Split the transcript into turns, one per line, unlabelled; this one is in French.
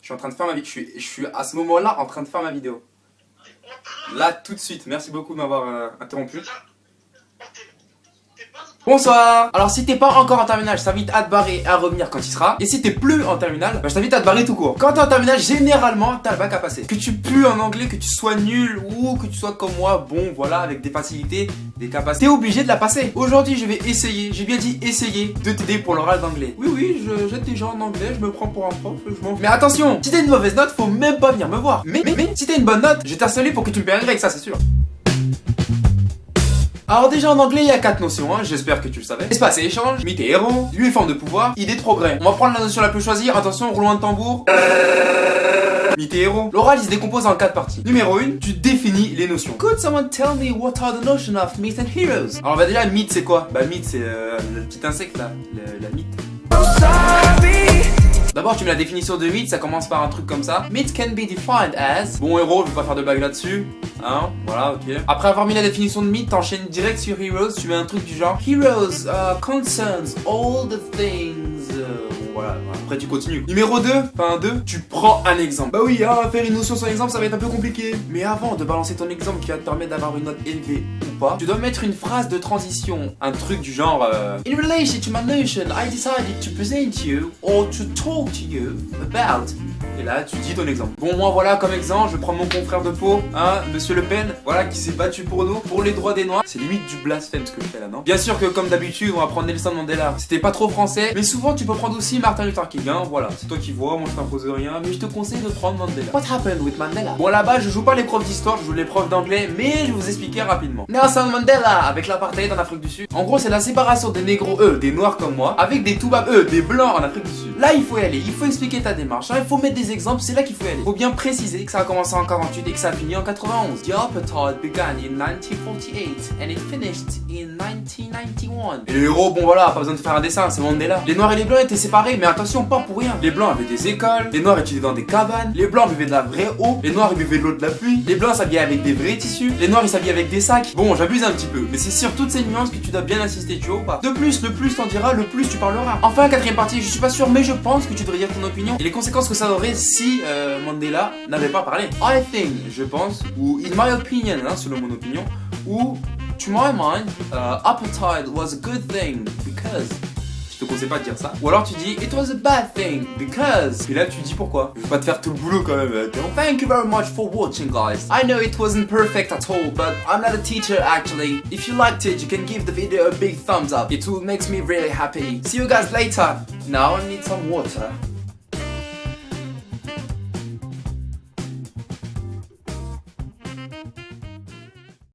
Je suis en train de faire ma vidéo. Je suis à ce moment-là en train de faire ma vidéo. Là, tout de suite. Merci beaucoup de m'avoir interrompu. Bonsoir. Alors si t'es pas encore en terminale, je t'invite à te barrer et à revenir quand il sera. Et si t'es plus en terminale, bah, je t'invite à te barrer tout court. Quand t'es en terminale, généralement t'as le bac à passer. Que tu pues en anglais, que tu sois nul ou que tu sois comme moi, bon voilà, avec des facilités, des capacités, t'es obligé de la passer. Aujourd'hui je vais essayer, j'ai bien dit essayer, de t'aider pour l'oral d'anglais. Oui, j'aide des gens en anglais, je me prends pour un prof, je m'en... Mais attention, si t'as une mauvaise note, faut même pas venir me voir. Mais si t'as une bonne note, je vais t'harceler pour que tu me payes un grec, ça c'est sûr. Alors déjà en anglais il y a 4 notions, hein, j'espère que tu le savais. Espace et échange, mythe et héros, lieu et forme de pouvoir, idée de progrès. On va prendre la notion la plus choisie, attention, roulement de tambour. Mythe et héros. L'oral il se décompose en 4 parties. Numéro 1, tu définis les notions. Could someone tell me what are the notions of myth and heroes? Alors bah déjà mythe c'est quoi? Bah mythe c'est le petit insecte là, la mythe. D'abord tu mets la définition de mythe, ça commence par un truc comme ça. Myth can be defined as... Bon héros, je vais pas faire de blague là-dessus. Hein, voilà, ok. Après avoir mis la définition de mythe, t'enchaînes direct sur heroes, tu mets un truc du genre Heroes concerns all the things... Voilà, après tu continues. Numéro 2, tu prends un exemple. Bah oui, hein, faire une notion sans exemple, ça va être un peu compliqué. Mais avant de balancer ton exemple qui va te permettre d'avoir une note élevée ou pas, tu dois mettre une phrase de transition. Un truc du genre In relation to my notion, I decided to present you or to talk to you about... Et là, tu dis ton exemple. Bon, moi, voilà, comme exemple, je prends mon confrère de peau, hein, Monsieur Le Pen, voilà, qui s'est battu pour nous, pour les droits des Noirs. C'est limite du blasphème ce que je fais là, non? Bien sûr que, comme d'habitude, on va prendre Nelson Mandela. C'était pas trop français, mais souvent, tu peux prendre aussi Martin Luther King, hein, voilà. C'est toi qui vois, moi je t'impose rien, mais je te conseille de prendre Mandela. What happened with Mandela? Bon, là-bas, je joue pas les profs d'histoire, je joue les profs d'anglais, mais je vais vous expliquer rapidement. Nelson Mandela, avec l'apartheid en Afrique du Sud. En gros, c'est la séparation des négros, des noirs comme moi, avec des toubabs, des blancs en Afrique du Sud. Là, il faut y aller, il faut expliquer ta démarche, hein, il faut mettre des exemples, c'est là qu'il faut y aller. Faut bien préciser que ça a commencé en 48 et que ça a fini en 91. The apartheid began in 1948 and it finished in 1991. Et les héros, bon voilà, pas besoin de faire un dessin, c'est Mandela. Les noirs et les blancs étaient séparés, mais attention, pas pour rien. Les blancs avaient des écoles, les noirs étudiaient dans des cabanes, les blancs buvaient de la vraie eau, les noirs ils buvaient de l'eau de la pluie, les blancs s'habillaient avec des vrais tissus, les noirs ils s'habillaient avec des sacs. Bon, j'abuse un petit peu, mais c'est sur toutes ces nuances que tu dois bien insister, tu vois ou pas? De plus, le plus t'en diras, le plus tu parleras. Enfin, quatrième partie, je suis pas sûr, mais je pense que tu devrais dire ton opinion et les conséquences que ça aurait si Mandela n'avait pas parlé. I think, je pense, ou in my opinion, hein, selon mon opinion, ou to my mind, apartheid was a good thing because... Je te conseille pas de dire ça. Ou alors tu dis it was a bad thing because... Et là tu dis pourquoi. Je vais pas te faire tout le boulot quand même. Thank you very much for watching, guys. I know it wasn't perfect at all, but I'm not a teacher actually. If you liked it, you can give the video a big thumbs up. It will makes me really happy. See you guys later. Now I need some water.